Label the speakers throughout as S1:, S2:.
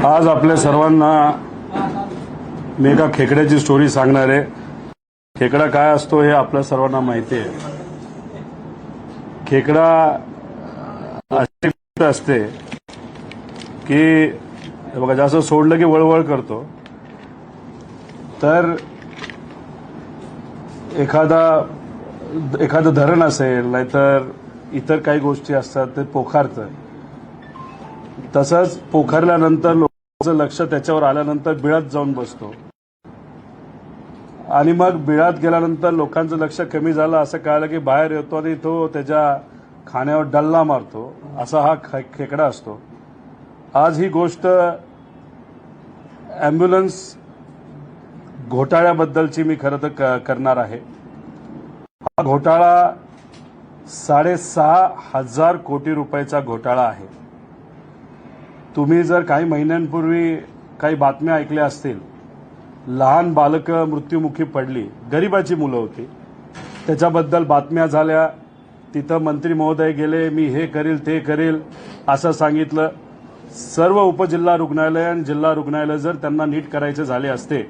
S1: आज आपल्या सर्वांना मी एका खेकड्याची स्टोरी सांगणार आहे। खेकडा काय असतो हे आपल्या सर्वांना माहिती आहे। खेकडा अशी गोष्ट असते की बघा, जास्त सोडलं की वळवळ करतो। तर एखादं धरण असेल, नाहीतर इतर काही गोष्टी असतात, ते पोखरतं। तसंच पोखरल्यानंतर लोकांचं लक्ष त्याच्यावर आल्यानंतर बिळात जाऊन बसतो आणि मग बिळात गेल्यानंतर लोकांचं लक्ष कमी झालं असं कळलं की बाहेर येतो आणि तो त्याच्या खाण्यावर डल्ला मारतो। असा हा खेकडा असतो। आज ही गोष्ट ॲम्ब्युलन्स घोटाळ्याबद्दलची मी खरं तर करणार आहे। हा घोटाळा 6,500 कोटी रुपयाचा घोटाळा आहे। तुम्ही जर काही महिन्यांपूर्वी काही बातम्या ऐकल्या असतील, लहान बालकं मृत्युमुखी पडली, गरिबाची मुलं होती, त्याच्याबद्दल बातम्या झाल्या। तिथं मंत्री महोदय गेले, मी हे करील ते करील असं सांगितलं। सर्व उपजिल्हा रुग्णालय आणि जिल्हा रुग्णालय जर त्यांना नीट करायचे झाले असते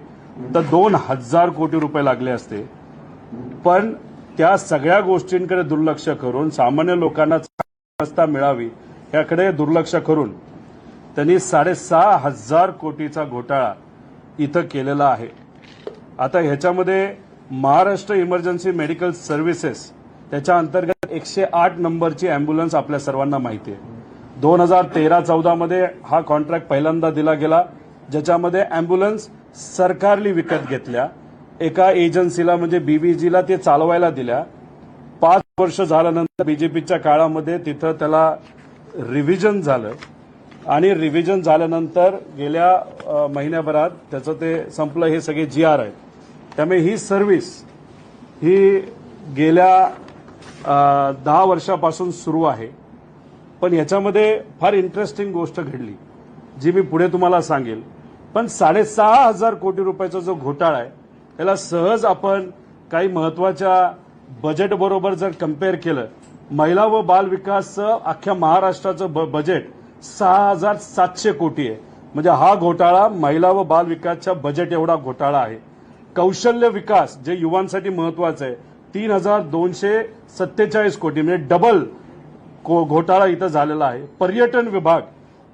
S1: तर 2,000 कोटी रुपये लागले असते। पण त्या सगळ्या गोष्टींकडे दुर्लक्ष करून, सामान्य लोकांना व्यवस्था मिळावी याकडे दुर्लक्ष करून त्यांनी 6,500 कोटीचा घोटाळा इथं केलेला आहे। आता ह्याच्यामध्ये महाराष्ट्र इमर्जन्सी मेडिकल सर्व्हिसेस त्याच्या अंतर्गत 108 नंबरची ॲम्ब्युलन्स आपल्या सर्वांना माहिती आहे। 2013-14 मध्ये हा कॉन्ट्रॅक्ट पहिल्यांदा दिला गेला, ज्याच्यामध्ये ॲम्ब्युलन्स सरकारने विकत घेतल्या। एका एजन्सीला म्हणजे बीबीजीला ते चालवायला दिल्या। 5 वर्ष झाल्यानंतर बीजेपीच्या काळामध्ये तिथं त्याला रिव्हिजन झालं आणि रिव्हिजन झाल्यानंतर गेल्या महिन्याभरात त्याचं ते संपलं। हे सगळे GR आहेत। त्यामुळे ही सर्व्हिस ही गेल्या 10 वर्षापासून सुरू आहे। पण याच्यामध्ये फार इंटरेस्टिंग गोष्ट घडली, जी मी पुढे तुम्हाला सांगेल। पण 6,500 कोटी रुपयाचा जो घोटाळा आहे, त्याला सहज आपण काही महत्वाच्या बजेट बरोबर जर कम्पेअर केलं, महिला व बाल विकासचं अख्ख्या महाराष्ट्राचं बजेट 6,700 कोटी आहे। म्हणजे हा घोटाळा महिला व बाल विकासच्या बजेट एवढा घोटाळा आहे। कौशल्य विकास जे युवांसाठी महत्वाचं आहे, 3,247 कोटी, म्हणजे डबल घोटाळा इथं झालेला आहे। पर्यटन विभाग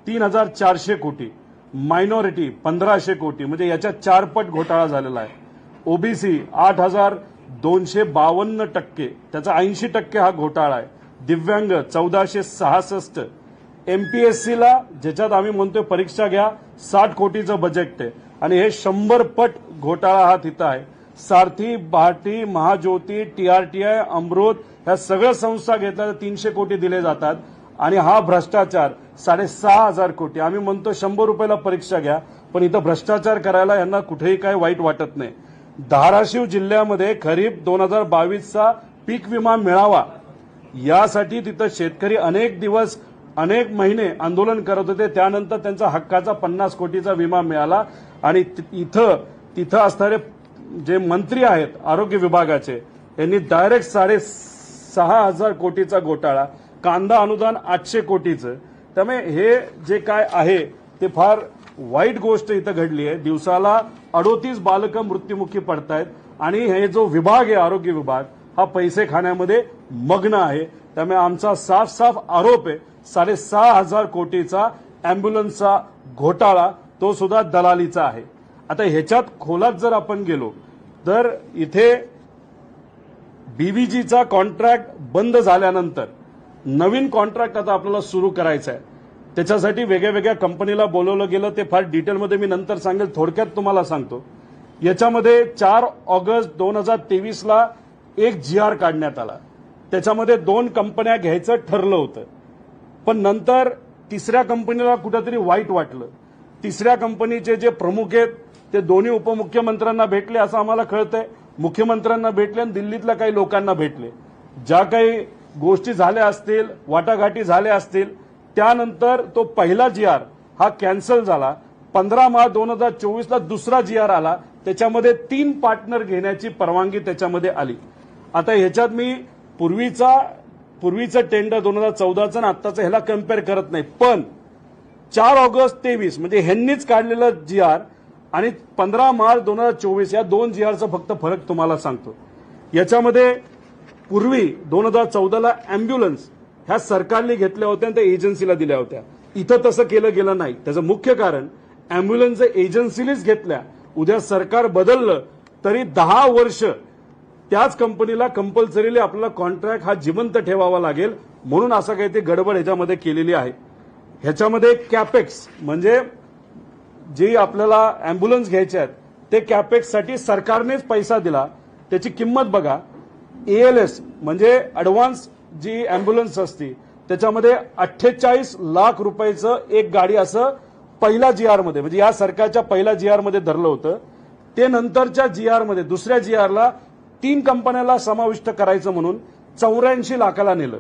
S1: 3,400 कोटी, मायनॉरिटी 1,500 कोटी, म्हणजे याच्या 4 पट घोटाळा झालेला आहे। ओबीसी 8,252%, त्याचा 80% हा घोटाळा आहे। दिव्यांग 1,466, एमपीएससीला ज्याच्यात आम्ही म्हणतोय परीक्षा घ्या 60 कोटीचं बजेट आहे आणि हे 100 पट घोटाळा हा तिथं आहे। सारथी, भाटी, महाज्योती, TRTI, अमृत ह्या सगळ्या संस्था घेतल्या तर 300 कोटी दिले जातात आणि हा भ्रष्टाचार 6,500 कोटी। आम्ही म्हणतो 100 रुपयाला परीक्षा घ्या, पण इथं भ्रष्टाचार करायला यांना कुठेही काही वाईट वाटत नाही। धाराशिव जिल्ह्यामध्ये खरीप 2022चा पीक विमा मिळावा यासाठी तिथं शेतकरी अनेक दिवस, अनेक महिने आंदोलन करत होते। त्यानंतर त्यांचा हक्काचा 50 कोटीचा विमा मिळाला आणि तिथं असणारे जे मंत्री आहेत आरोग्य विभागाचे, यांनी डायरेक्ट 6,500 कोटीचा घोटाळा, कांदा अनुदान 800 कोटीचं। त्यामुळे हे जे काय आहे ते फार वाईट गोष्ट इथं घडली आहे। दिवसाला 38 बालकं मृत्युमुखी पडतायत आणि हे जो विभाग आहे आरोग्य विभाग, हा पैसे खाण्यामध्ये मग्न आहे। त्यामुळे आमचा साफ आरोप आहे 6,500 कोटीचा ॲम्ब्युलन्सचा घोटाळा, तो सुद्धा दलालीचा आहे। आता ह्याच्यात खोलात जर आपण गेलो तर इथे बीबीजीचा कॉन्ट्रॅक्ट बंद झाल्यानंतर नवीन कॉन्ट्रॅक्ट आता आपल्याला सुरू करायचा आहे। त्याच्यासाठी वेगळ्या कंपनीला बोलवलं गेलं, ते फार डिटेलमध्ये मी नंतर सांगेल, थोडक्यात तुम्हाला सांगतो। याच्यामध्ये 4 ऑगस्ट 2023ला एक GR काढण्यात आला। त्याच्यामध्ये 2 कंपन्या घ्यायचं ठरलं होतं, पण नंतर तिसऱ्या कंपनीला कुठेतरी वाईट वाटलं। तिसऱ्या कंपनीचे जे प्रमुख आहेत ते दोन्ही उपमुख्यमंत्र्यांना भेटले असं आम्हाला कळतंय। मुख्यमंत्र्यांना भेटले आणि दिल्लीतल्या काही लोकांना भेटले। ज्या काही गोष्टी झाल्या असतील, वाटाघाटी झाल्या असतील, त्यानंतर तो पहिला GR हा कॅन्सल झाला। 15 मार्च 2024ला दुसरा GR आला, त्याच्यामध्ये 3 पार्टनर घेण्याची परवानगी त्याच्यामध्ये आली। आता ह्याच्यात मी पूर्वीचं टेंडर 2014चं आणि आत्ताचं ह्याला कम्पेअर करत नाही, पण 4 ऑगस्ट 23 म्हणजे ह्यांनीच काढलेलं GR आणि 15 मार्च 2024 या 2 GRचा फक्त फरक तुम्हाला सांगतो. याच्यामध्ये पूर्वी 2014ला अँब्युलन्स ह्या सरकारने घेतल्या होत्या आणि त्या एजन्सीला दिल्या होत्या. इथं तसं केलं गेलं नाही. त्याचं मुख्य कारण अँब्युलन्स एजन्सीनेच घेतल्या. उद्या सरकार बदललं तरी 10 वर्ष त्याच कंपनीला कंपल्सरीली आपल्याला कॉन्ट्रॅक्ट हा जिवंत ठेवावा लागेल. म्हणून असं काही ते गडबड ह्याच्यामध्ये केलेली आहे. ह्याच्यामध्ये कॅपेक्स म्हणजे जे आपल्याला अँब्युलन्स घ्यायचे आहेत ते कॅपेक्ससाठी सरकारनेच पैसा दिला. त्याची किंमत बघा. ALS म्हणजे ॲडव्हान्स जी अँब्युलन्स असते त्याच्यामध्ये 48 लाख रुपयाचं एक गाडी असं पहिला GR मध्ये म्हणजे या सरकारच्या पहिल्या GR मध्ये धरलं होतं. ते नंतरच्या GR मध्ये दुसऱ्या GRला 3 कंपन्याला समाविष्ट करायचं म्हणून 84 लाखाला नेलं.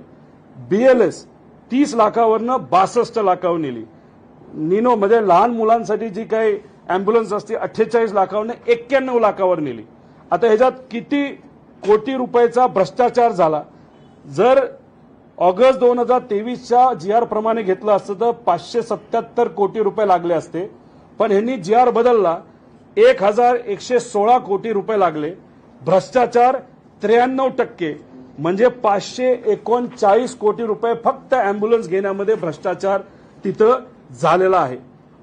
S1: BLS 30 लाखावरनं 62 लाखावर नेली. निनो म्हणजे लहान मुलांसाठी जी काही अँब्युलन्स असते 48 लाखावरनं 91 लाखावर नेली. आता ह्याच्यात किती कोटी रुपयाचा भ्रष्टाचार झाला. जर ऑगस्ट 2023च्या GR प्रमाणे घेतलं असतं तर 577 कोटी रुपये लागले असते. पण ह्यांनी GR बदलला 1116 कोटी रुपये लागले. भ्रष्टाचार 93% म्हणजे 539 कोटी रुपये फक्त अँब्युलन्स घेण्यामध्ये भ्रष्टाचार तिथं झालेला आहे.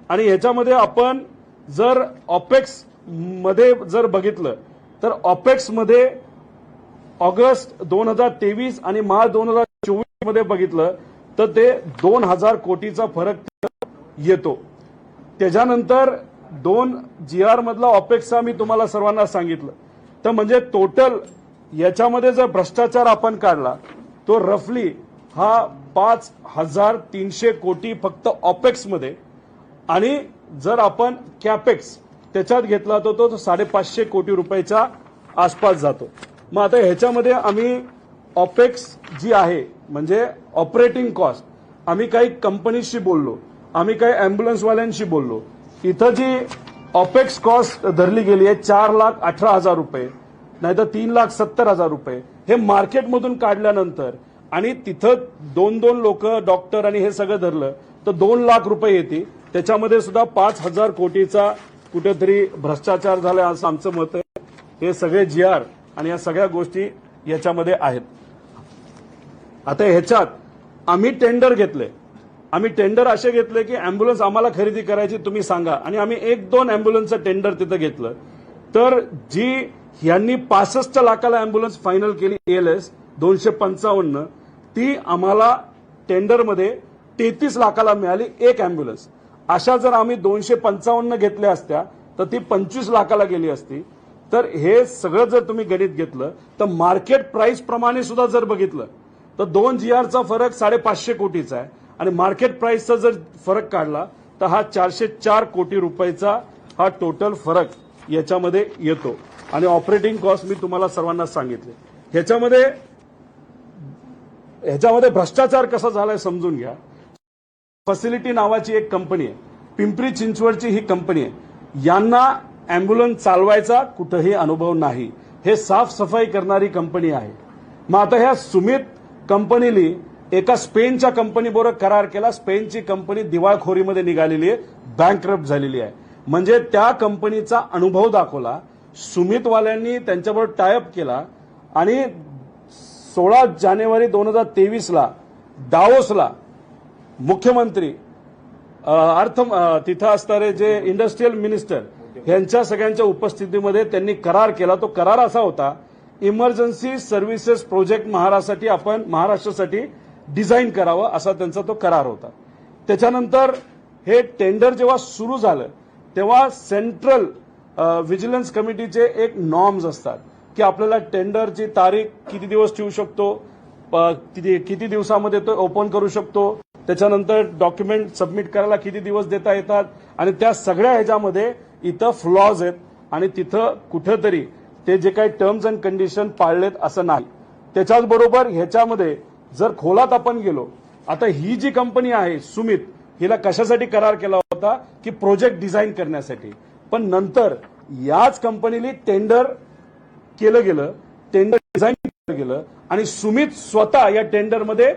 S1: आणि ह्याच्यामध्ये आपण जर ऑपेक्स मध्ये जर बघितलं तर ऑपेक्स मध्ये ऑगस्ट 2023 आणि मार्च 2024 मध्ये बघितलं तर ते 2000 कोटीचा फरक येतो. त्याच्यानंतर 2 GR मधला ऑपेक्सचा मी तुम्हाला सर्वांना सांगितलं. तर म्हणजे टोटल याच्यामध्ये जर भ्रष्टाचार आपण काढला तो रफली हा 5300 कोटी फक्त ऑपेक्समध्ये आणि जर आपण कॅपेक्स त्याच्यात घेतला तर तो 550 कोटी रुपयाच्या आसपास जातो. मग आता ह्याच्यामध्ये आम्ही ऑपेक्स जी आहे म्हणजे ऑपरेटिंग कॉस्ट आम्ही काही कंपनीशी बोललो, आम्ही काही अँब्युलन्सवाल्यांशी बोललो. इथं जी ऑपेक्स कॉस्ट धरली गेली आहे 4,18,000 रुपये नाहीतर 3,70,000 रुपये हे मार्केटमधून काढल्यानंतर आणि तिथं 2 लोक डॉक्टर आणि हे सगळं धरलं तर 2 लाख रुपये येते. त्याच्यामध्ये सुद्धा 5,000 कोटीचा कुठेतरी भ्रष्टाचार झाला असं आमचं मत आहे. हे सगळे GR आणि या सगळ्या गोष्टी याच्यामध्ये आहेत. आता ह्याच्यात आम्ही टेंडर घेतले. आम्ही टेंडर असे घेतले की अँब्युलन्स आम्हाला खरेदी करायची तुम्ही सांगा आणि आम्ही 1-2 अँब्युलन्सचं टेंडर तिथं घेतलं. तर जी यांनी 65 लाखाला अँब्युलन्स फायनल केली ALS 255 ती आम्हाला टेंडरमध्ये 33 लाखाला मिळाली एक अँब्युलन्स. अशा जर आम्ही 255 घेतल्या असत्या तर ती 25 लाखाला गेली असती. तर हे सगळं जर तुम्ही गणित घेतलं तर मार्केट प्राइस प्रमाणे सुद्धा जर बघितलं तर 2 GRचा फरक 550 कोटीचा आहे आणि मार्केट प्राइसचा जर फरक काढला तर हा 404 कोटी रुपयाचा हा टोटल फरक याच्यामध्ये येतो. आणि ऑपरेटिंग कॉस्ट मी तुम्हाला सर्वांना सांगितले. ह्याच्यामध्ये भ्रष्टाचार कसा झालाय समजून घ्या. फॅसिलिटी नावाची एक कंपनी आहे, पिंपरी चिंचवडची ही कंपनी आहे. यांना अँब्युलन्स चालवायचा कुठेही अनुभव नाही. हे साफसफाई करणारी कंपनी आहे. मग आता ह्या सुमित कंपनीने एका स्पेनच्या कंपनीबरोबर करार केला. स्पेनची कंपनी दिवाळखोरीमध्ये निघालेली आहे, बँकरप्ट झालेली आहे. म्हणजे त्या कंपनीचा अनुभव दाखवला. सुमितवाल्यांनी त्यांच्याबरोबर टायअप केला आणि 16 जानेवारी 2023ला दावोसला मुख्यमंत्री तिथं असणारे जे इंडस्ट्रियल मिनिस्टर यांच्या सगळ्यांच्या उपस्थितीमध्ये त्यांनी करार केला. तो करार असा होता, इमर्जन्सी सर्व्हिसेस प्रोजेक्ट महाराष्ट्रासाठी डिझाईन करावं असा त्यांचा तो करार होता. त्याच्यानंतर हे टेंडर जेव्हा सुरू झालं तेव्हा सेंट्रल व्हिजिलन्स कमिटीचे एक नॉर्म्स असतात की आपल्याला टेंडरची तारीख किती दिवस ठेवू शकतो, किती दिवसामध्ये तो ओपन करू शकतो, त्याच्यानंतर डॉक्युमेंट सबमिट करायला किती दिवस देता येतात आणि त्या सगळ्या ह्याच्यामध्ये इथं फ्लॉज आहेत आणि तिथं कुठेतरी ते जे काही टर्म्स अँड कंडिशन पाळलेत असं नाही. त्याच्याच बरोबर ह्याच्यामध्ये जर खोलात आपण गेलो, आता ही जी कंपनी आहे सुमित, हिला कशासाठी करार केला होता की प्रोजेक्ट डिझाईन करण्यासाठी. पण नंतर याच कंपनीने टेंडर केलं गेलं, टेंडर डिझाईन केलं गेलं आणि सुमित स्वतः या टेंडरमध्ये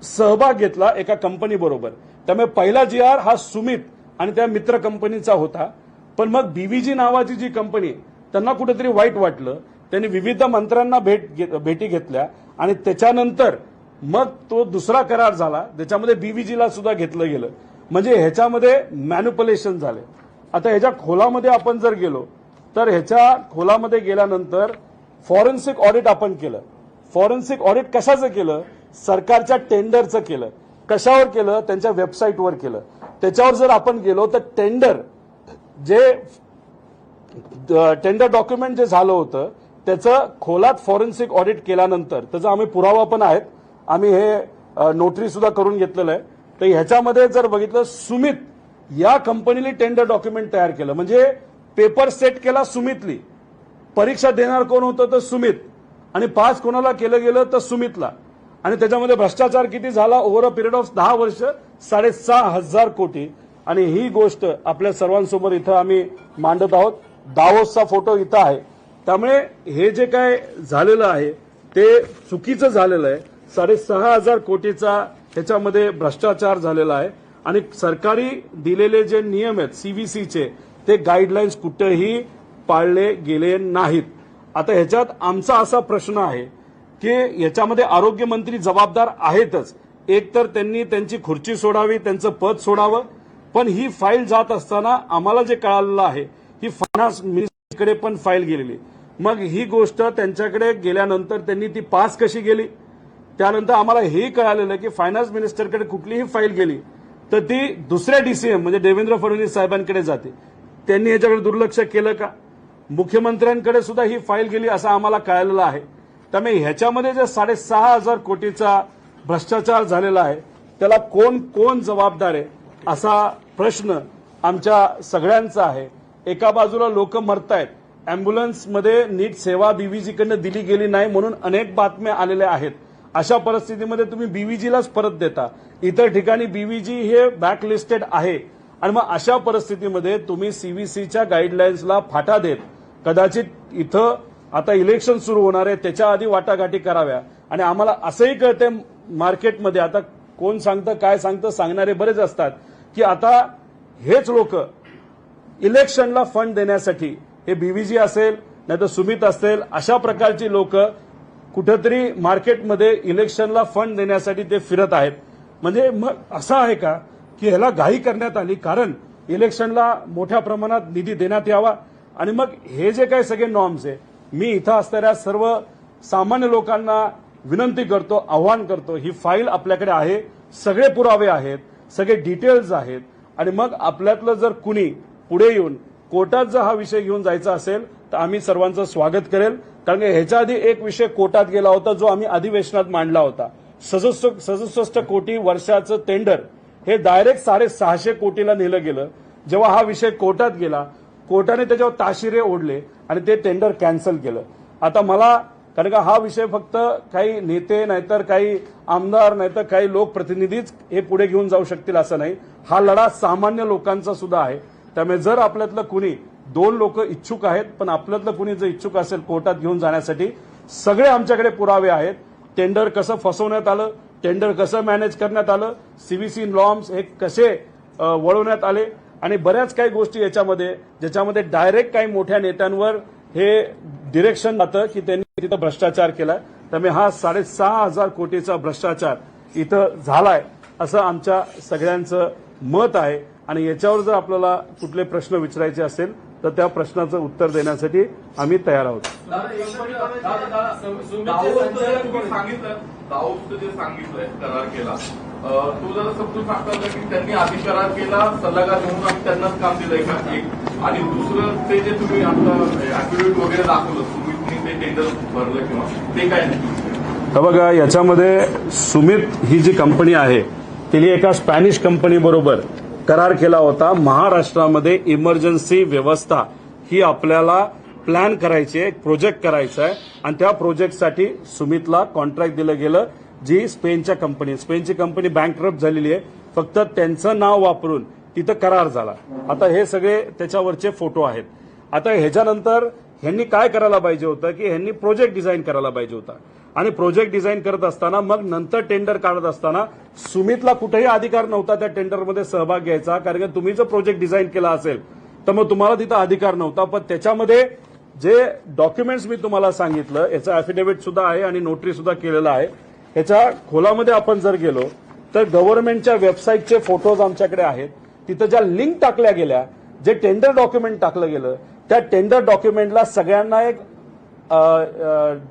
S1: सहभाग घेतला एका कंपनी बरोबर. त्यामुळे पहिला GR हा सुमित आणि त्या मित्र कंपनीचा होता. पण मग BVG नावाची जी कंपनी, त्यांना कुठेतरी वाईट वाटलं. त्यांनी विविध मंत्र्यांना भेटी घेतल्या आणि त्याच्यानंतर मग तो दुसरा करार झाला, त्याच्यामध्ये BVGला सुद्धा घेतलं गेलं. म्हणजे ह्याच्यामध्ये मॅन्युप्युलेशन झाले. आता ह्याच्या खोलामध्ये आपण जर गेलो तर ह्याच्या खोलामध्ये गेल्यानंतर फॉरेन्सिक ऑडिट आपण केलं. फॉरेन्सिक ऑडिट कशाचं केलं? सरकारच्या टेंडरचं केलं. कशावर केलं? त्यांच्या वेबसाईटवर केलं. त्याच्यावर जर आपण गेलो तर टेंडर डॉक्युमेंट जे झालं होतं त्याचं खोलात फॉरेन्सिक ऑडिट केल्यानंतर त्याचा आम्ही पुरावा पण आहेत, आम्ही हे नोटरी सुद्धा करून घेतलेलं आहे. तर ह्याच्यामध्ये जर बघितलं, सुमित या कंपनीने टेंडर डॉक्युमेंट तयार केलं. म्हणजे पेपर सेट केला सुमितली, परीक्षा देणार कोण होतं तर सुमित, आणि पास कोणाला केलं गेलं तर सुमितला. आणि त्याच्यामध्ये भ्रष्टाचार किती झाला? ओव्हर अ पिरियड ऑफ 10 वर्ष 6,500 कोटी. आणि ही गोष्ट आपल्या सर्वांसमोर इथं आम्ही मांडत आहोत. दावोसचा फोटो इथं आहे. त्यामुळे हे जे काय झालेलं आहे ते चुकीचं झालेलं आहे. 6,500 कोटीचा ह्याच्यामध्ये भ्रष्टाचार झालेला आहे. आणि सरकारी दिलेले जे नियम आहेत CVCचे, ते गाईडलाईन्स कुठेही पाळले गेले नाहीत. आता ह्याच्यात आमचा असा प्रश्न आहे की याच्यामध्ये आरोग्यमंत्री जबाबदार आहेतच. एक तर त्यांनी त्यांची खुर्ची सोडावी, त्यांचं पद सोडावं. पण ही फाईल जात असताना आम्हाला जे कळालेलं आहे, ही फायनान्स मिनिस्टरकडे पण फाईल गेलेली. मग ही गोष्ट त्यांच्याकडे गेल्यानंतर त्यांनी ती पास कशी गेली? त्यानंतर आम्हाला हेही कळालेलं की फायनान्स मिनिस्टरकडे कुठलीही फाईल गेली तर ती दुसऱ्या DCM म्हणजे देवेंद्र फडणवीस साहेबांकडे जाते. त्यांनी याच्याकडे दुर्लक्ष केलं का? मुख्यमंत्र्यांकडे सुद्धा ही फाईल गेली असं आम्हाला कळालेलं आहे. त्यामुळे ह्याच्यामध्ये जे 6,500 कोटीचा भ्रष्टाचार झालेला आहे त्याला कोण कोण जबाबदार आहे असा प्रश्न आमच्या सगळ्यांचा आहे. एका बाजूला लोक मरतायत, अँब्युलन्समध्ये नीट सेवा BVGकडनं दिली गेली नाही म्हणून अनेक बातम्या आलेल्या आहेत. अशा परिस्थितीमध्ये तुम्ही BVGलाच परत देता. इतर ठिकाणी BVG हे बॅकलिस्टेड आहे. आणि मग अशा परिस्थितीमध्ये तुम्ही CVCच्या गाईडलाईन्सला फाटा देत कदाचित इथं आता इलेक्शन सुरू होणार आहे त्याच्या आधी वाटाघाटी कराव्या. आणि आम्हाला असंही कळतंय मार्केटमध्ये, आता कोण सांगतं काय सांगतं सांगणारे बरेच असतात, की आता हेच लोक इलेक्शनला फंड देण्यासाठी, हे BVG असेल नाहीतर सुमित असेल, अशा प्रकारची लोक कुठेतरी मार्केटमध्ये इलेक्शनला फंड देण्यासाठी ते फिरत आहेत. म्हणजे मग असं आहे का की ह्याला घाई करण्यात आली कारण इलेक्शनला मोठ्या प्रमाणात निधी देण्यात यावा? आणि मग हे जे काही सगळे नॉर्म्स आहे, मी इथं असणाऱ्या सर्व सामान्य लोकांना विनंती करतो, आव्हान करतो, ही फाईल आपल्याकडे आहे, सगळे पुरावे आहेत, सगळे डिटेल्स आहेत. आणि मग आपल्यातलं जर कुणी पुढे येऊन कोर्टात जर हा विषय घेऊन जायचा असेल तर आम्ही सर्वांचं स्वागत करेल. कारण ह्याच्या आधी एक विषय कोर्टात गेला होता जो आम्ही अधिवेशनात मांडला होता. 67 कोटी वर्षाचं टेंडर हे डायरेक्ट 650 कोटीला नेलं गेलं. जेव्हा हा विषय कोर्टात गेला, कोर्टाने त्याच्यावर ताशिरे ओढले आणि ते टेंडर कॅन्सल केलं. आता मला, कारण का हा विषय फक्त काही नेते नाहीतर काही आमदार नाहीतर काही लोकप्रतिनिधीच हे पुढे घेऊन जाऊ शकतील असं नाही. हा लढा सामान्य लोकांचा सुद्धा आहे. त्यामुळे जर आपल्यातलं कुणी, 2 लोक इच्छुक आहेत, पण आपल्यातलं कुणी जर इच्छुक असेल कोर्टात घेऊन जाण्यासाठी, सगळे आमच्याकडे पुरावे आहेत. टेंडर कसं फसवण्यात आलं, टेंडर कसं मॅनेज करण्यात आलं, CVC नॉर्म्स हे कसे वळवण्यात आले, आणि बऱ्याच काही गोष्टी याच्यामध्ये ज्याच्यामध्ये डायरेक्ट काही मोठ्या नेत्यांवर हे डिरेक्शन जातं की त्यांनी तिथं भ्रष्टाचार केलाय. त्यामुळे हा 6,500 कोटीचा भ्रष्टाचार इथं झालाय असं आमच्या सगळ्यांचं मत आहे. आणि याच्यावर जर आपल्याला कुठले प्रश्न विचारायचे असेल तर त्या प्रश्नाचं उत्तर देण्यासाठी आम्ही तयार आहोत.
S2: दाऊदचं जे सांगितलंय करार केला, तो जरा समजून सांगता की त्यांनी आधी करार केला, सल्लागार म्हणून आम्ही त्यांनाच काम दिलंय का एक, आणि दुसरं ते जे तुम्ही आता ऍफिडेव्हिट वगैरे दाखवलं, तुम्ही ते टेंडर भरलं किंवा ते काय नाही?
S1: बघा, याच्यामध्ये सुमित ही जी कंपनी आहे तिने एका स्पॅनिश कंपनी बरोबर करार केला होता. महाराष्ट्रामध्ये इमर्जन्सी व्यवस्था ही आपल्याला प्लॅन करायची आहे, एक प्रोजेक्ट करायचा आहे, आणि त्या प्रोजेक्टसाठी सुमितला कॉन्ट्रॅक्ट दिलं गेलं. जी स्पेनची कंपनी बँकरप्ट झालेली आहे, फक्त त्यांचं नाव वापरून तिथं करार झाला. आता हे सगळे त्याच्यावरचे फोटो आहेत. आता ह्याच्यानंतर ह्यांनी काय करायला पाहिजे होतं की ह्यांनी प्रोजेक्ट डिझाईन करायला पाहिजे होता आणि प्रोजेक्ट डिझाईन करत असताना मग नंतर टेंडर काढत असताना सुमितला कुठेही अधिकार नव्हता त्या टेंडरमध्ये सहभाग घ्यायचा, कारण की तुम्ही जर प्रोजेक्ट डिझाईन केला असेल तर मग तुम्हाला तिथं अधिकार नव्हता. पण त्याच्यामध्ये जे डॉक्युमेंट्स मी तुम्हाला सांगितलं याचं अॅफिडेव्हिट सुद्धा आहे आणि नोटरी सुद्धा केलेलं आहे. याच्या खोलामध्ये आपण जर गेलो तर गव्हर्नमेंटच्या वेबसाईटचे फोटोज आमच्याकडे आहेत. तिथं ज्या लिंक टाकल्या गेल्या, जे टेंडर डॉक्युमेंट टाकलं गेलं, त्या टेंडर डॉक्युमेंटला सगळ्यांना एक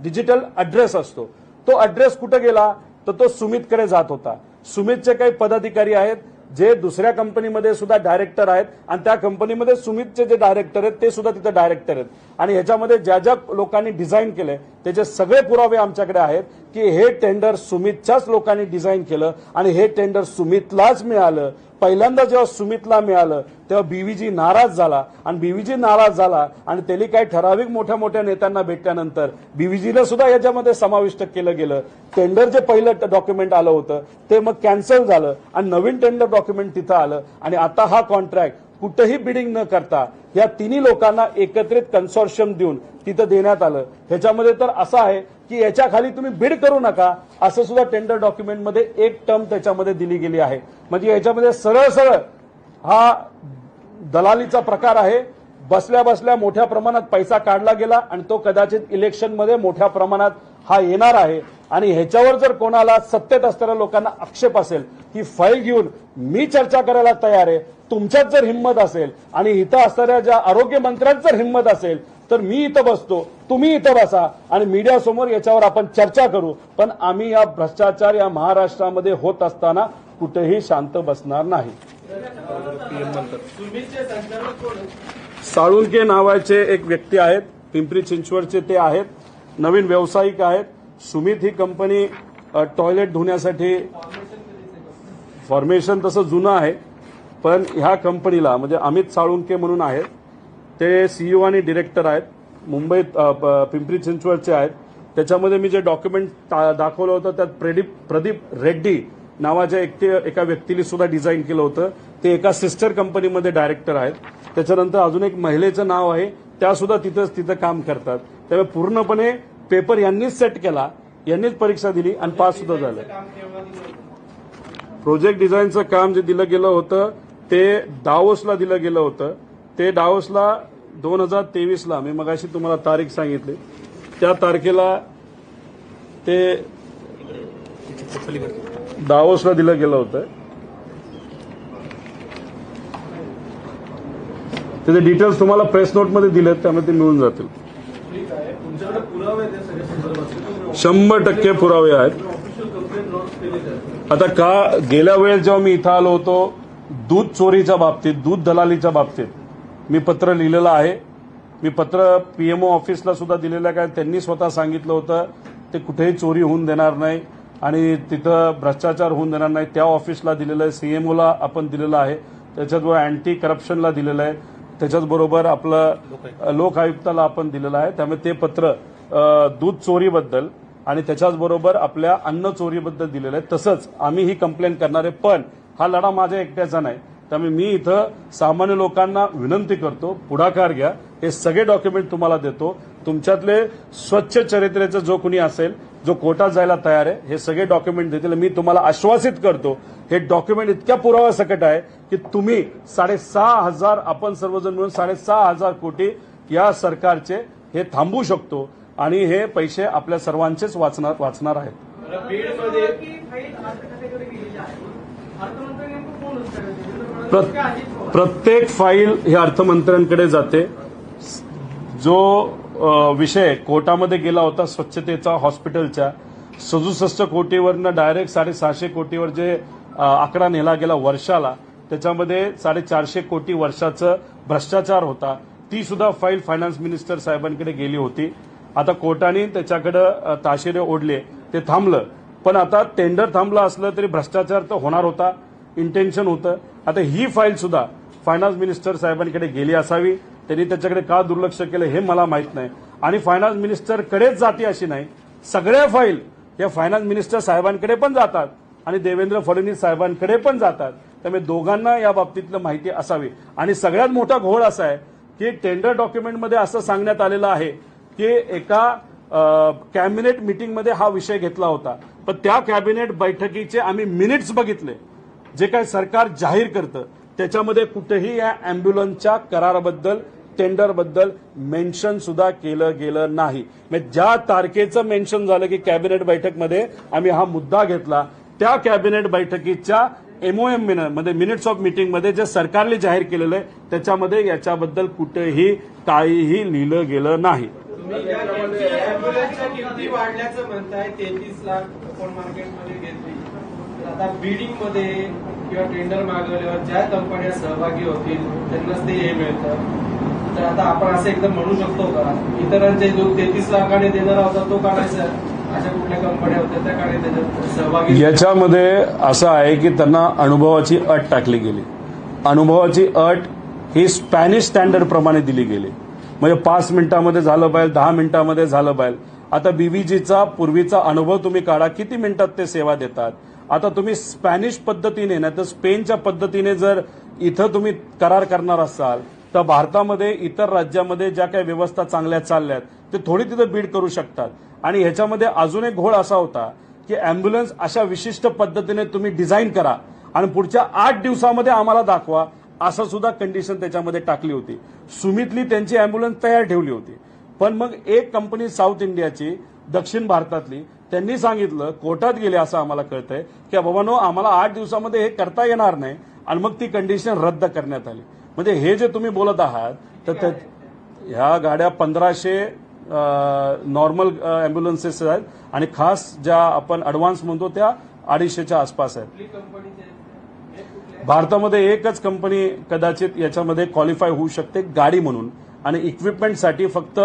S1: डिजिटल अड्रेस असतो. तो अड्रेस कुठे गेला तर तो सुमितकडे जात होता. सुमितचे काही पदाधिकारी आहेत जे दुसऱ्या कंपनीमध्ये सुद्धा डायरेक्टर आहेत आणि त्या कंपनीमध्ये सुमितचे जे डायरेक्टर आहेत ते सुद्धा तिथे डायरेक्टर आहेत आणि ह्याच्यामध्ये ज्या ज्या लोकांनी डिझाईन केले त्याचे सगळे पुरावे आमच्याकडे आहेत की हे टेंडर सुमितच्याच लोकांनी डिझाईन केलं आणि हे टेंडर सुमितलाच मिळालं. पहिल्यांदा जेव्हा सुमितला मिळालं तेव्हा बीव्हीजी नाराज झाला आणि बीव्हीजी नाराज झाला आणि त्यांनी काही ठराविक मोठ्या मोठ्या नेत्यांना भेटल्यानंतर बीव्हीजीला सुद्धा याच्यामध्ये समाविष्ट केलं गेलं. टेंडर जे पहिलं डॉक्युमेंट आलं होतं ते मग कॅन्सल झालं आणि नवीन टेंडर डॉक्युमेंट तिथं आलं आणि आता हा कॉन्ट्रॅक्ट कुठेही बिडिंग न करता या तिन्ही लोकांना एकत्रित कन्सोर्शियम देऊन तिथं देण्यात आलं. ह्याच्यामध्ये तर असं आहे की याच्या खाली तुम्ही बिड करू नका असं सुद्धा टेंडर डॉक्युमेंटमध्ये एक टर्म त्याच्यामध्ये दिली गेली आहे. म्हणजे याच्यामध्ये सरळ सरळ हा दलालीचा प्रकार आहे. बसल्या बसल्या मोठ्या प्रमाणात पैसा काढला गेला आणि तो कदाचित इलेक्शनमध्ये मोठ्या प्रमाणात हा येणार आहे आणि ह्याच्यावर जर कोणाला सत्तेत असणाऱ्या लोकांना आक्षेप असेल ही फाईल घेऊन मी चर्चा करायला तयार आहे. तुमच्यात जर हिंमत असेल आणि इथं असणाऱ्या ज्या आरोग्य मंत्र्यांत जर हिंमत असेल तर मी इथं बसतो, तुम्ही इथं बसा आणि मीडियासमोर याच्यावर आपण चर्चा करू. पण आम्ही या भ्रष्टाचार या महाराष्ट्रामध्ये होत असताना कुठेही शांत बसणार नाही. साळुंके नावाचे एक व्यक्ती आहेत, पिंपरी चिंचवडचे ते आहेत, नवीन व्यावसायिक आहेत. सुमित ही कंपनी टॉयलेट धुण्यासाठी, फॉर्मेशन तसं जुनं आहे पण ह्या कंपनीला म्हणजे अमित साळुंके म्हणून आहेत, ते सीईओ आणि डिरेक्टर आहेत, मुंबईत पिंपरी चिंचवडचे आहेत. त्याच्यामध्ये मी जे डॉक्युमेंट दाखवलं होतं त्यात प्रदीप रेड्डी नावाच्या एका व्यक्तीने सुद्धा डिझाईन केलं होतं. ते एका सिस्टर कंपनीमध्ये डायरेक्टर आहेत. त्याच्यानंतर अजून एक महिलेचं नाव आहे, त्या सुद्धा तिथं काम करतात. त्यामुळे पूर्णपणे पेपर यांनीच सेट केला, यांनीच परीक्षा दिली आणि पास सुद्धा झालं. प्रोजेक्ट डिझाईनचं काम जे दिलं गेलं होतं ते डावोसला दिलं गेलं होतं. ते डावोसला 2023ला, मी मगाशी तुम्हाला तारीख सांगितली, त्या तारखेला ते डावोसला दिलं गेलं होतं. त्याचे डिटेल्स तुम्हाला प्रेस नोटमध्ये दिलेत, त्यामुळे ते मिळून जातील. 100% पुरावे आहेत. आता का गेल्या वेळेस जेव्हा मी इथं आलो होतो दूध चोरीच्या बाबतीत, दूध दलालीच्या बाबतीत मी पत्र लिहिलेलं आहे. मी पत्र पीएमओ ऑफिसला सुद्धा दिलेलं आहे, कारण त्यांनी स्वतः सांगितलं होतं ते कुठेही चोरी होऊन देणार नाही आणि तिथं भ्रष्टाचार होऊन देणार नाही. त्या ऑफिसला दिलेलं आहे, सीएमओला आपण दिलेलं आहे, त्याच्याचबरोबर अँटी करप्शनला दिलेलं आहे, त्याच्याचबरोबर आपलं लोक आयुक्ताला आपण दिलेलं आहे. त्यामुळे ते पत्र दूध चोरीबद्दल आणि त्याच्याचबरोबर आपल्या अन्न चोरीबद्दल दिलेलं आहे. तसंच आम्ही ही कंप्लेंट करणार आहे. पण हा लढा माझ्या एकट्याचा नाही, त्यामुळे मी इथं सामान्य लोकांना विनंती करतो, पुढाकार घ्या. हे सगळे डॉक्युमेंट तुम्हाला देतो. तुमच्यातले स्वच्छ चरित्रेचं जो कोणी असेल, जो कोर्टात जायला तयार आहे, हे सगळे डॉक्युमेंट देतील. मी तुम्हाला आश्वासित करतो हे डॉक्युमेंट इतक्या पुराव्यासकट आहे की तुम्ही 6,500 आपण सर्वजण मिळून 6,500 कोटी या सरकारचे हे थांबवू शकतो आणि हे पैसे आपल्या सर्वांचेच वाचणार आहेत. प्रत्येक फाईल ही अर्थमंत्र्यांकडे जाते. जो विषय कोर्टामध्ये गेला होता स्वच्छतेचा हॉस्पिटलच्या 67 कोटीवरनं डायरेक्ट 650 कोटीवर जे आकडा नेला गेला वर्षाला, त्याच्यामध्ये 450 कोटी वर्षाचं भ्रष्टाचार होता. ती सुद्धा फाईल फायनान्स मिनिस्टर साहेबांकडे गेली होती. आता कोर्टाने त्याच्याकडे ताशेरे ओढले, ते थांबलं. पण आता टेंडर थांबलं असलं तरी भ्रष्टाचार तर होणार होता, इंटेन्शन होतं. आता ही फाईल सुद्धा फायनान्स मिनिस्टर साहेबांकडे गेली असावी. त्यांनी त्याच्याकडे का दुर्लक्ष केलं हे मला माहित नाही. आणि फायनान्स मिनिस्टरकडेच जाते अशी नाही, सगळ्या फाईल या फायनान्स मिनिस्टर साहेबांकडे पण जातात आणि देवेंद्र फडणवीस साहेबांकडे पण जातात. त्यामुळे दोघांना या बाबतीतलं माहिती असावी. आणि सगळ्यात मोठा घोळ असा आहे की टेंडर डॉक्युमेंटमध्ये असं सांगण्यात आलेलं आहे की एका कॅबिनेट मीटिंगमध्ये हा विषय घेतला होता, पण त्या कॅबिनेट बैठकीचे आम्ही मिनिट्स बघितले, जे काय सरकार जाहीर करतं त्याच्यामध्ये कुठेही या अँब्युलन्सच्या कराराबद्दल टेंडरबद्दल मेन्शन सुद्धा केलं गेलं नाही. ज्या तारखेचं मेन्शन झालं की कॅबिनेट बैठकमध्ये आम्ही हा मुद्दा घेतला, त्या कॅबिनेट बैठकीच्या MOM मध्ये मिनिट्स ऑफ मीटिंगमध्ये जे सरकारने जाहीर केलेलं आहे त्याच्यामध्ये याच्याबद्दल कुठेही काहीही लिहिलं गेलं नाही.
S3: अँब्युलन्सच्या किमती वाढल्याचं म्हणताय, 33 लाख ओपन मार्केटमध्ये घेतली, तर आता बिडिंग मध्ये किंवा टेंडर मागवल्यावर ज्या कंपन्या सहभागी होतील त्यांनाच ते हे मिळतं. तर आता आपण असं एकदम म्हणू शकतो का इतरांचे जो 33 लाखाने देणारा होता तो काढायचा, अशा कुठल्या कंपन्या होत्या त्या काढायच्या त्याच्यात सहभागी?
S1: याच्यामध्ये असं आहे की त्यांना अनुभवाची अट टाकली गेली. अनुभवाची अट ही स्पॅनिश स्टँडर्ड प्रमाणे दिली गेली, म्हणजे 5 मिनिटांमध्ये झालं पाहिजे, 10 मिनिटांमध्ये झालं पाहिजे. आता बीव्हीजीचा पूर्वीचा अनुभव तुम्ही काढा, किती मिनिटात ते सेवा देतात. आता तुम्ही स्पॅनिश पद्धतीने नाही तर स्पेनच्या पद्धतीने जर इथं तुम्ही करार करणार असाल तर भारतामध्ये इतर राज्यामध्ये ज्या काही व्यवस्था चांगल्या चालल्यात ते थोडी तिथं बीड करू शकतात. आणि ह्याच्यामध्ये अजून एक घोळ असा होता की अँब्युलन्स अशा विशिष्ट पद्धतीने तुम्ही डिझाईन करा आणि पुढच्या 8 दिवसामध्ये आम्हाला दाखवा, असं सुद्धा कंडिशन त्याच्यामध्ये टाकली होती. सुमितली त्यांची अँब्युलन्स तयार ठेवली होती, पण मग एक कंपनी साऊथ इंडियाची दक्षिण भारतातली त्यांनी सांगितलं, कोर्टात गेले असं आम्हाला कळतंय की बाबांनो आम्हाला 8 दिवसामध्ये हे करता येणार नाही, आणि मग ती कंडिशन रद्द करण्यात आली. म्हणजे हे जे तुम्ही बोलत आहात तर ह्या गाड्या 1500 नॉर्मल अँब्युलन्सेस आहेत आणि खास ज्या आपण ॲडव्हान्स म्हणतो त्या 250च्या आसपास आहेत. भारतामध्ये एकच कंपनी कदाचित याच्यामध्ये क्वालिफाय होऊ शकते गाडी म्हणून, आणि इक्विपमेंटसाठी फक्त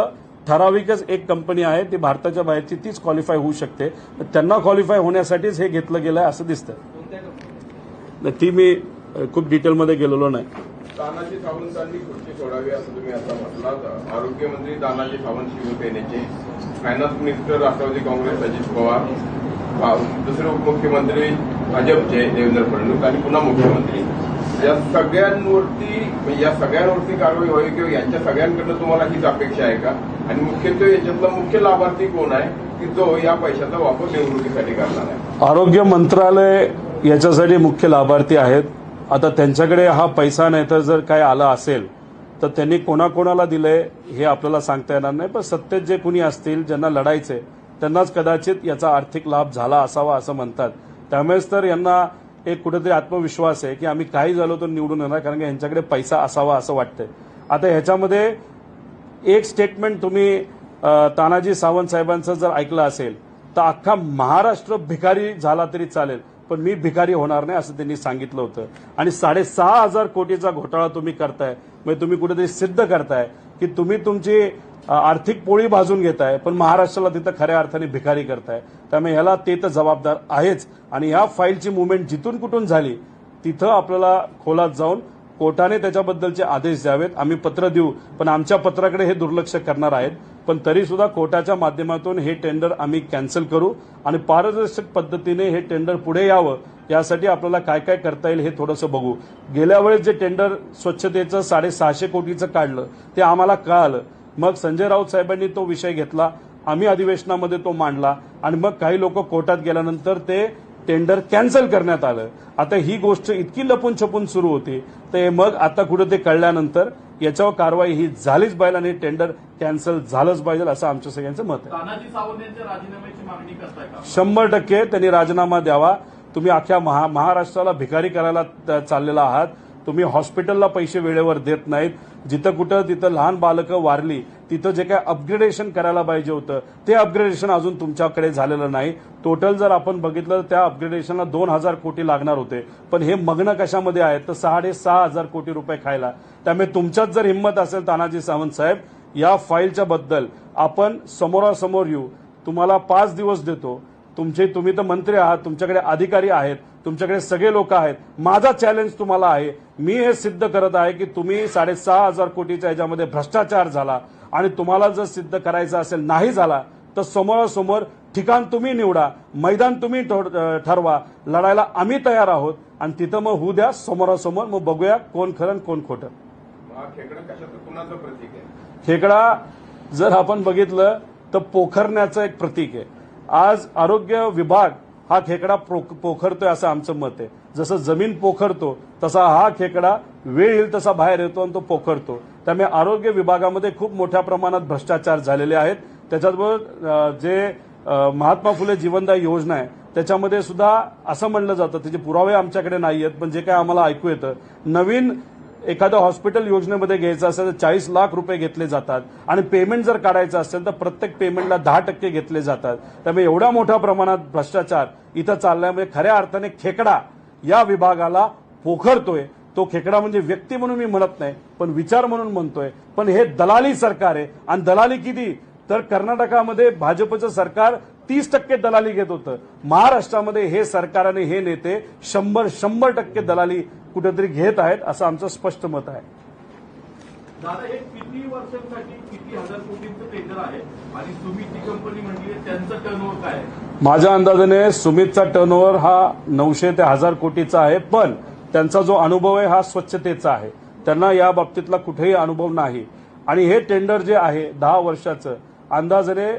S1: ठराविकच एक कंपनी आहे, ती भारताच्या बाहेरची, तीच क्वालिफाय होऊ शकते. त्यांना क्वालिफाय होण्यासाठीच हे घेतलं गेलं आहे असं दिसतं. ती मी खूप डिटेलमध्ये गेलेलो नाही.
S4: तानाजी सावंतांनी खुर्ची सोडावी असं तुम्ही आता म्हटलं. आरोग्यमंत्री तानाजी सावंत शिवसेनेचे, फायनान्स मिनिस्टर राष्ट्रवादी काँग्रेस अजित पवार, दुसरे उपमुख्यमंत्री भाजपचे देवेंद्र फडणवीस आणि पुन्हा मुख्यमंत्री, या सगळ्यांवरती कारवाई व्हावी किंवा यांच्या सगळ्यांकडनं तुम्हाला हीच अपेक्षा आहे का? आणि मुख्यत्वे याच्यातला मुख्य लाभार्थी कोण आहे की जो या पैशाचा वापर निवडणुकीसाठी करणार आहे?
S1: आरोग्य मंत्रालय याच्यासाठी मुख्य लाभार्थी आहेत. आता त्यांच्याकडे हा पैसा नाही तर जर काय आलं असेल तर त्यांनी कोणाकोणाला दिलंय हे आपल्याला सांगता येणार नाही, पण सत्तेत जे कुणी असतील ज्यांना लढायचंय त्यांनाच कदाचित याचा आर्थिक लाभ झाला असावा असं म्हणतात. त्यामुळेच तर यांना एक कुठेतरी आत्मविश्वास आहे की आम्ही काही झालो तर निवडून येणार, कारण की यांच्याकडे पैसा असावा असं वाटतंय. आता ह्याच्यामध्ये एक स्टेटमेंट तुम्ही तानाजी सावंत साहेबांचं जर ऐकलं असेल तर अख्खा महाराष्ट्र भिकारी झाला तरी चालेल, पण मी भिकारी होणार नाही असं त्यांनी सांगितलं होतं. आणि 6,500 कोटीचा घोटाळा तुम्ही करताय, म्हणजे तुम्ही कुठेतरी सिद्ध करताय की तुम्ही तुमची आर्थिक पोळी भाजून घेताय, पण महाराष्ट्राला तिथं खऱ्या अर्थाने भिकारी करताय. त्यामुळे ह्याला ते तर जबाबदार आहेच. आणि ह्या फाईलची मुवमेंट जिथून कुठून झाली तिथं आपल्याला खोलात जाऊन कोर्टाने त्याच्याबद्दलचे आदेश द्यावेत. आम्ही पत्र देऊ, पण आमच्या पत्राकडे हे दुर्लक्ष करणार आहेत. पण तरी सुद्धा कोर्टाच्या माध्यमातून हे टेंडर आम्ही कॅन्सल करू आणि पारदर्शक पद्धतीने हे टेंडर पुढे यावं, यासाठी आपल्याला काय काय करता येईल हे थोडंसं बघू. गेल्या वेळेस जे टेंडर स्वच्छतेचं 650 कोटीचं काढलं ते आम्हाला कळालं. मग संजय राऊत साहेबांनी तो विषय घेतला, आम्ही अधिवेशनामध्ये तो मांडला आणि मग काही लोक कोर्टात गेल्यानंतर ते टेंडर कॅन्सल करण्यात आलं. आता ही गोष्ट इतकी लपून छपून सुरू होती, तर मग आता कुठे ते कळल्यानंतर याच्यावर कारवाई ही झालीच पाहिजे आणि टेंडर कॅन्सल झालंच पाहिजे असं आमच्या सगळ्यांचं मत आहे.
S2: तानाजी सावंत यांच्या राजीनाम्याची मागणी करताय का?
S1: 100% त्यांनी राजीनामा द्यावा. तुम्ही अख्ख्या महाराष्ट्राला भिकारी करायला चाललेला आहात. तुम्ही हॉस्पिटलला पैसे वेळेवर देत नाहीत. जिथं कुठं तिथं लहान बालकं वारली तिथं जे काय अपग्रेडेशन करायला पाहिजे होतं ते अपग्रेडेशन अजून तुमच्याकडे झालेलं नाही. टोटल जर आपण बघितलं तर त्या अपग्रेडेशनला 2,000 कोटी लागणार होते, पण हे मग्न कशामध्ये आहेत तर 6,500 कोटी रुपये खायला. त्यामुळे तुमच्यात जर हिंमत असेल तानाजी सावंत साहेब, या फाईलच्या बद्दल आपण समोरासमोर येऊ. तुम्हाला 5 दिवस देतो. तुम्ही तर मंत्री आहात, तुमच्याकडे अधिकारी आहेत, तुमच्याकडे सगळे लोक आहेत. माझा चॅलेंज तुम्हाला आहे, मी हे सिद्ध करत आहे की तुम्ही 6,500 कोटीच्या ह्याच्यामध्ये भ्रष्टाचार झाला आणि तुम्हाला जर सिद्ध करायचं असेल नाही झाला तर समोरासमोर ठिकाण तुम्ही निवडा, मैदान तुम्ही ठरवा. लढायला आम्ही तयार आहोत आणि तिथं मग होऊ द्या समोरासमोर, मग बघूया कोण खरं कोण खोटं.
S4: हा खेकडा कशाचं कुणाचं प्रतीक आहे?
S1: खेकडा जर आपण बघितलं तर पोखरण्याचं एक प्रतीक आहे. आज आरोग्य विभाग हा खेकडा पोखरतोय असं आमचं मत आहे. जसं जमीन पोखरतो तसा हा खेकडा वेळ येईल तसा बाहेर येतो आणि तो पोखरतो. त्यामुळे आरोग्य विभागामध्ये खूप मोठ्या प्रमाणात भ्रष्टाचार झालेले आहेत. त्याच्याबरोबर जे महात्मा फुले जीवनदायी योजना आहे त्याच्यामध्ये सुद्धा असं म्हणलं जातं, त्याचे पुरावे आमच्याकडे नाही आहेत, पण जे काय आम्हाला ऐकू येतं, नवीन एखाद्या हॉस्पिटल योजनेमध्ये घ्यायचं असेल तर 40 लाख रुपये घेतले जातात आणि पेमेंट जर काढायचं असेल तर प्रत्येक पेमेंटला 10% घेतले जातात. त्यामुळे एवढ्या मोठ्या प्रमाणात भ्रष्टाचार इथं चालल्यामुळे खऱ्या अर्थाने खेकडा या विभागाला पोखरतोय. तो खेकडा म्हणजे व्यक्ती म्हणून मी म्हणत नाही, पण विचार म्हणून म्हणतोय. पण हे दलाली सरकार आहे आणि दलाली किती तर कर्नाटकामध्ये भाजपचं सरकार 30% दलाली घेत होतं. महाराष्ट्रामध्ये हे सरकार आणि हे नेते 100% दलाली कुठेतरी घेत आहेत असं आमचं स्पष्ट मत आहे.
S2: दादा हे किती वर्षांसाठी किती हजार कोटींचं टेंडर आहे आणि सुमित जी कंपनी म्हटली त्यांचं टर्नओव्हर काय आहे?
S1: माझ्या अंदाजाने सुमितचा टर्नओव्हर हा 900 ते 1000 कोटीचा आहे, पण त्यांचा जो अनुभव आहे हा स्वच्छतेचा आहे. त्यांना या बाबतीतला कुठेही अनुभव नाही आणि हे टेंडर जे आहे 10 वर्षाचं अंदाजाने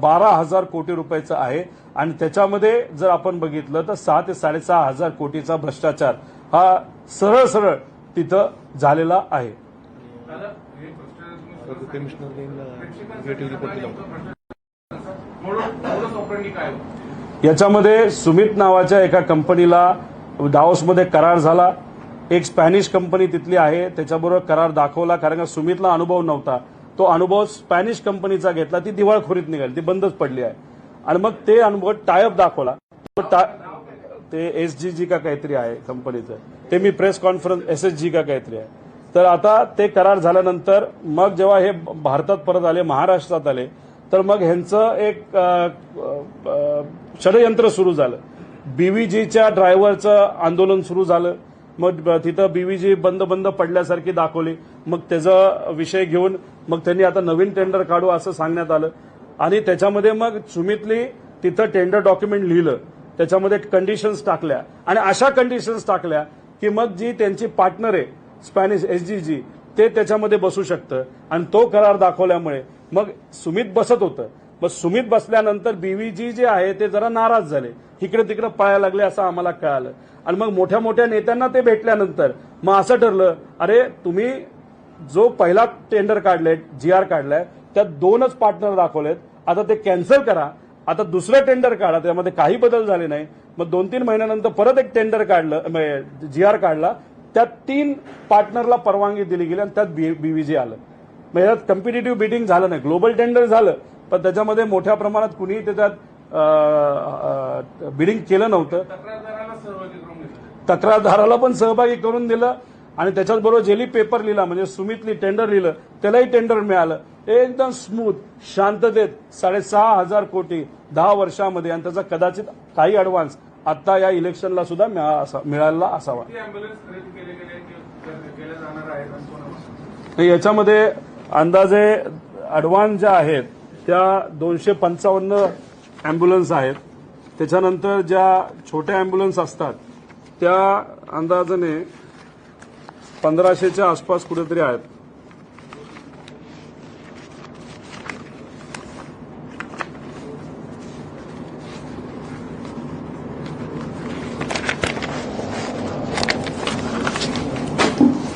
S1: 12,000 कोटी रुपयाचं आहे आणि त्याच्यामध्ये जर आपण बघितलं तर 6 ते 6,500 कोटीचा भ्रष्टाचार हा सरळ सरळ तिथं झालेला आहे. याच्यामध्ये सुमित नावाच्या एका कंपनीला दाओसमध्ये करार झाला. एक स्पॅनिश कंपनी तिथली आहे त्याच्याबरोबर करार दाखवला, कारण का सुमितला अनुभव नव्हता. तो अनुभव स्पॅनिश कंपनीचा घेतला, ती दिवाळखोरीत निघाली, ती बंदच पडली आहे. आणि मग ते अनुभव टायअप दाखवला. ते SGG का काहीतरी आहे कंपनीचं, ते मी प्रेस कॉन्फरन्स SSG का काहीतरी आहे. तर आता ते करार झाल्यानंतर मग जेव्हा हे भारतात परत आले, महाराष्ट्रात आले, तर मग ह्यांचं एक षडयंत्र सुरू झालं. BVGच्या ड्रायव्हरचं आंदोलन सुरू झालं. मग तिथं BVG बंद पडल्यासारखी दाखवली. मग त्याचा विषय घेऊन मग त्यांनी आता नवीन टेंडर काढू असं सांगण्यात आलं आणि त्याच्यामध्ये मग सुमितली तिथं टेंडर डॉक्युमेंट लिहिलं, त्याच्यामध्ये कंडिशन्स टाकल्या आणि अशा कंडिशन्स टाकल्या की मग जी त्यांची पार्टनर आहे स्पॅनिश SGG ते त्याच्यामध्ये बसू शकतं आणि तो करार दाखवल्यामुळे मग सुमित बसत होतं. मग सुमित बसल्यानंतर BVG जे आहे ते जरा नाराज झाले, इकडे तिकडे पळायला लागले असं आम्हाला कळालं. आणि मग मोठ्या मोठ्या नेत्यांना ते भेटल्यानंतर मग असं ठरलं, अरे तुम्ही जो पहिला टेंडर काढलाय GR काढलाय त्यात 2च पार्टनर दाखवलेत, आता ते कॅन्सल करा, आता दुसरं टेंडर काढा. त्यामध्ये काही बदल झाले नाही. मग 2-3 महिन्यानंतर परत एक टेंडर काढलं, GR काढला, त्यात 3 पार्टनरला परवानगी दिली गेली आणि त्यात BVG आलं. मग यात कॉम्पिटिटिव्ह बिडिंग झालं नाही, ग्लोबल टेंडर झालं, पण त्याच्यामध्ये मोठ्या प्रमाणात कुणीही त्याच्यात बिडिंग केलं नव्हतं. तक्रारदाराला पण सहभागी करून दिलं आणि त्याच्याच बरोबर जेली पेपर लिहिला, म्हणजे सुमितली टेंडर लिहिलं, त्यालाही टेंडर मिळालं. एकदम स्मूथ शांततेत 6,500 कोटी 10 वर्षामध्ये आणि त्याचा कदाचित काही ऍडव्हान्स आता या इलेक्शनला सुद्धा मिळाला असावा. याच्यामध्ये अंदाजे ऍडव्हान्स ज्या आहेत त्या 255 अँब्युलन्स आहेत. त्याच्यानंतर ज्या छोट्या अँब्युलन्स असतात त्या अंदाजाने 1500च्या आसपास कुठेतरी आहेत.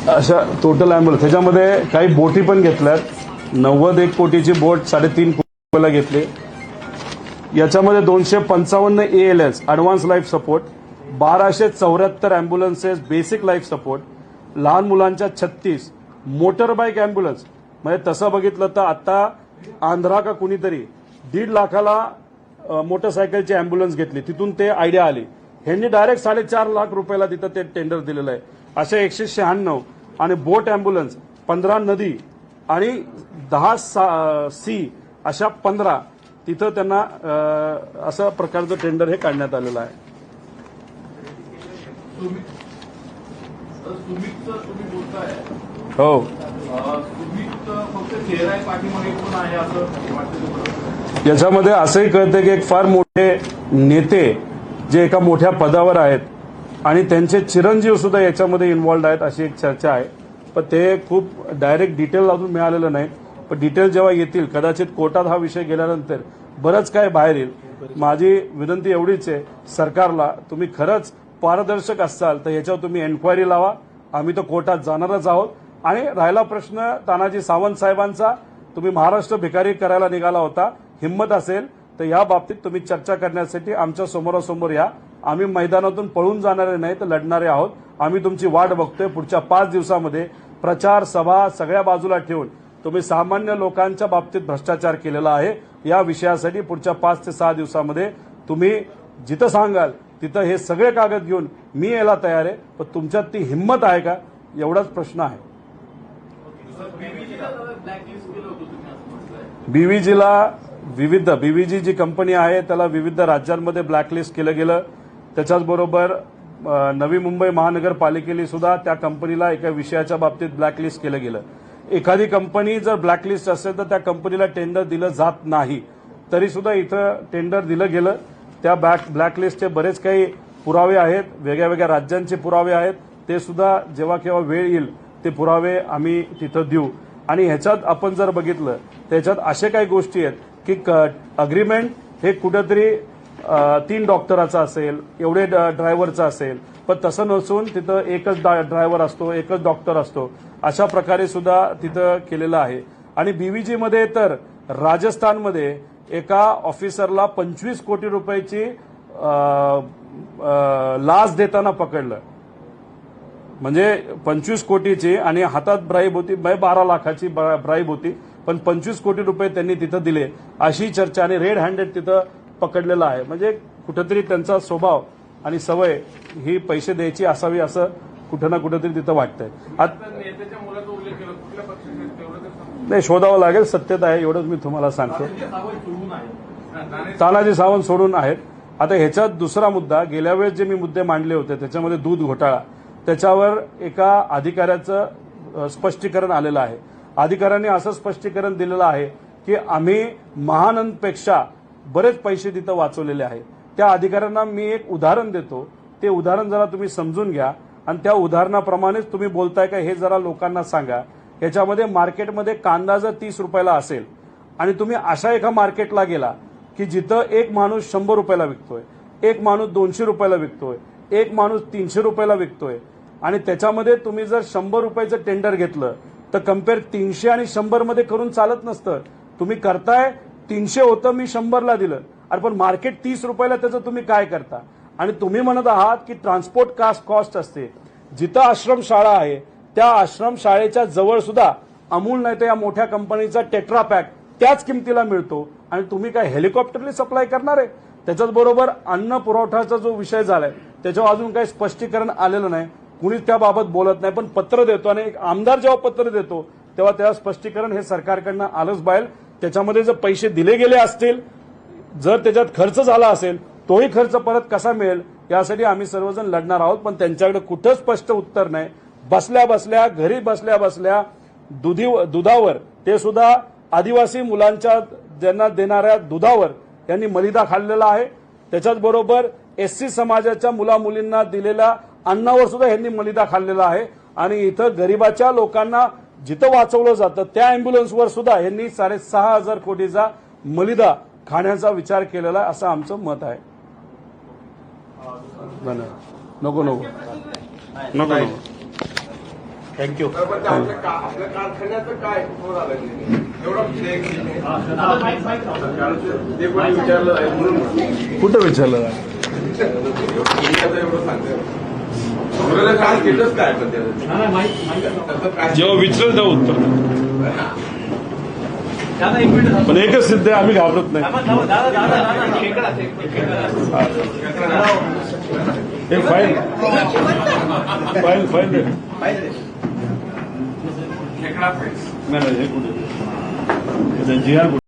S1: अशा टोटल अँब्युलन्स. त्याच्यामध्ये काही बोटी पण घेतल्यात. 91 कोटीची बोट 3.5 कोटीला घेतली. याच्यामध्ये 255 ALS advance life support, 1274 ambulances basic life support, लहान मुलांच्या 36 मोटर बाईक अँब्युलन्स. म्हणजे तसं बघितलं तर आता आंध्रा का कुणीतरी 1.5 लाखाला मोटरसायकलची अँब्युलन्स घेतली, तिथून ते आयडिया आली. ह्यांनी डायरेक्ट 4.5 लाख रुपयाला तिथं ते टेंडर दिलेलं आहे. असे 196 आणि बोट अँब्युलन्स 15 नदी आणि 10 सी अशा 15 तिथं त्यांना अशा प्रकारचं टेंडर हे काढण्यात आलेलं आहे.
S2: सुमितचं तुम्ही बोलताय,
S1: हो,
S2: सुमित फक्त चेहरा आहे, पाठीमागे कोण आहे असं वाटतं?
S1: याच्यामध्ये असंही कळतं की एक फार मोठे नेते जे एका मोठ्या पदावर आहेत आणि त्यांचे चिरंजीव सुद्धा याच्यामध्ये इन्व्हॉल्ड आहेत अशी एक चर्चा आहे. पण ते खूप डायरेक्ट डिटेल अजून मिळालेलं नाही. पण डिटेल जेव्हा येतील कदाचित कोर्टात हा विषय गेल्यानंतर बरंच काय बाहेर येईल. माझी विनंती एवढीच आहे सरकारला, तुम्ही खरंच पारदर्शक असाल तर याच्यावर तुम्ही एन्क्वायरी लावा. आम्ही तर कोर्टात जाणारच आहोत. आणि राहिला प्रश्न तानाजी सावंत साहेबांचा, तुम्ही महाराष्ट्र भिकारी करायला निघाला होता. हिंमत असेल तर या बाबतीत तुम्ही चर्चा करण्यासाठी आमच्या समोरासमोर या. आम्ही मैदानातून पळून जाणारे नाही तर लढणारे आहोत. आम्ही तुमची वाट बघतोय. पुढच्या 5 दिवसामध्ये प्रचार सभा सगळ्या बाजूला ठेवून तुम्ही सामान्य लोकांच्या बाबतीत भ्रष्टाचार केलेला आहे या विषयासाठी पुढच्या 5 ते 6 दिवसामध्ये तुम्ही जिथं सांगाल तिथं हे सगळे कागद घेऊन मी यायला तयार आहे. पण तुमच्यात ती हिंमत आहे का, एवढाच प्रश्न आहे. बीव्हीजीला बीव्हीजी जी कंपनी आहे त्याला विविध राज्यांमध्ये ब्लॅकलिस्ट केलं गेलं. त्याच्याचबरोबर नवी मुंबई महानगरपालिकेने सुद्धा त्या कंपनीला एका विषयाच्या बाबतीत ब्लॅकलिस्ट केलं गेलं. एखादी कंपनी जर ब्लॅकलिस्ट असेल तर त्या कंपनीला टेंडर दिलं जात नाही. तरी सुद्धा इथं टेंडर दिलं गेलं. त्या ब्लॅकलिस्टचे बरेच काही पुरावे आहेत, वेगळ्या वेगळ्या राज्यांचे पुरावे आहेत. ते सुद्धा जेव्हा केव्हा वेळ येईल ते पुरावे आम्ही तिथं देऊ. आणि ह्याच्यात आपण जर बघितलं त्याच्यात अशा काही गोष्टी आहेत की अग्रीमेंट हे कुठेतरी 3 डॉक्टराचा असेल, एवढे ड्रायव्हरचा असेल, पण तसं नसून तिथं एकच ड्रायव्हर असतो, एकच डॉक्टर असतो. अशा प्रकारे सुद्धा तिथं केलेलं आहे. आणि बीव्हीजीमध्ये तर राजस्थानमध्ये एका ऑफिसरला 25 कोटी रुपयाची लाच देताना पकडलं. म्हणजे 25 कोटीची आणि हातात ब्राईब होती, 12 लाखाची ब्राईब होती, पण 25 कोटी रुपये त्यांनी तिथं दिले अशी चर्चा. आणि रेड हँडेड तिथं पकडलेलं आहे. म्हणजे कुठेतरी त्यांचा स्वभाव आणि सवय ही पैसे द्यायची असावी असं कुठं ना कुठेतरी तिथं वाटतंय.
S2: नेत्याच्या मुलाचा उल्लेख केला, कुठल्या पक्षाचे तेवढं तर
S1: नाही, शोधावं लागेल. सत्यता आहे एवढंच मी तुम्हाला सांगतो. तानाजी सावंत सोडून आहेत. आता ह्याच्यात दुसरा मुद्दा, गेल्या वेळेस जे मी मुद्दे मांडले होते त्याच्यामध्ये दूध घोटाळा, त्याच्यावर एका अधिकाऱ्याचं स्पष्टीकरण आलेलं आहे. अधिकाऱ्यांनी असं स्पष्टीकरण दिलेलं आहे की आम्ही महानंदपेक्षा बरेच पैसे तिथं वाचवलेले आहेत. त्या अधिकाऱ्यांना मी एक उदाहरण देतो, ते उदाहरण जरा तुम्ही समजून घ्या आणि त्या उदाहरणाप्रमाणेच तुम्ही बोलताय का हे जरा लोकांना सांगा. याच्यामध्ये मार्केटमध्ये कांदा जर 30 रुपयाला असेल आणि तुम्ही अशा एका मार्केटला गेला की जिथं एक माणूस 100 रुपयाला विकतोय, एक माणूस 200 रुपयाला विकतोय, एक माणूस 300 रुपयाला विकतोय आणि त्याच्यामध्ये तुम्ही जर 100 रुपयाचं टेंडर घेतलं तर कम्पेअर 300 आणि 100 मध्ये करून चालत नसतं. तुम्ही करताय 300 होतं, मी 100ला दिलं, अरे पण मार्केट 30 रुपयाला त्याचं तुम्ही काय करता. आणि तुम्ही म्हणत आहात की ट्रान्सपोर्ट कॉस्ट असते. जिथं आश्रमशाळा आहे त्या आश्रमशाळेच्या जवळ सुद्धा अमूल नाही तर या मोठ्या कंपनीचा टेट्रा पॅक त्याच किमतीला मिळतो आणि तुम्ही काय हेलिकॉप्टरने सप्लाय करणार आहे. त्याच्याच बरोबर अन्न पुरवठ्याचा जो विषय झालाय त्याच्यावर अजून काही स्पष्टीकरण आलेलं नाही, कुणीच त्याबाबत बोलत नाही. पण पत्र देतो आणि एक आमदार जेव्हा पत्र देतो तेव्हा त्या स्पष्टीकरण हे सरकारकडनं आलंच पाहिजे. त्याच्यामध्ये जर पैसे दिले गेले असतील, जर त्याच्यात खर्च झाला असेल, तोही खर्च परत कसा मिळेल यासाठी आम्ही सर्वजण लढणार आहोत. पण त्यांच्याकडे कुठं स्पष्ट उत्तर नाही. बसल्या बसल्या घरी बसल्या बसल्या दुधावर, ते सुद्धा आदिवासी मुलांच्या ज्यांना देणाऱ्या दुधावर यांनी मलिदा खाल्लेला आहे. त्याच्याच बरोबर एससी समाजाच्या मुला मुलींना दिलेल्या अन्नावर सुद्धा यांनी मलिदा खाल्लेला आहे. आणि इथं गरिबाच्या लोकांना जिथं वाचवलं जातं त्या अँब्युलन्सवर सुद्धा यांनी 6,500 कोटीचा मलिदा खाण्याचा विचार केलेला आहे असं आमचं मत आहे. नको नको नको नको
S5: थँक्यू.
S4: पण ते आपल्या कारखान्याचं काय झालं एवढं ते पण विचारलं आहे म्हणून
S1: कुठं विचारलं
S4: एवढं सांगतो काय केलंच काय पण त्याचं काय
S1: जेव्हा विचारलं तेव्हा उत्तर पण एकच सिद्ध आहे, आम्ही घाबरत नाही. एक फाईल नाही हे कुठे जी आर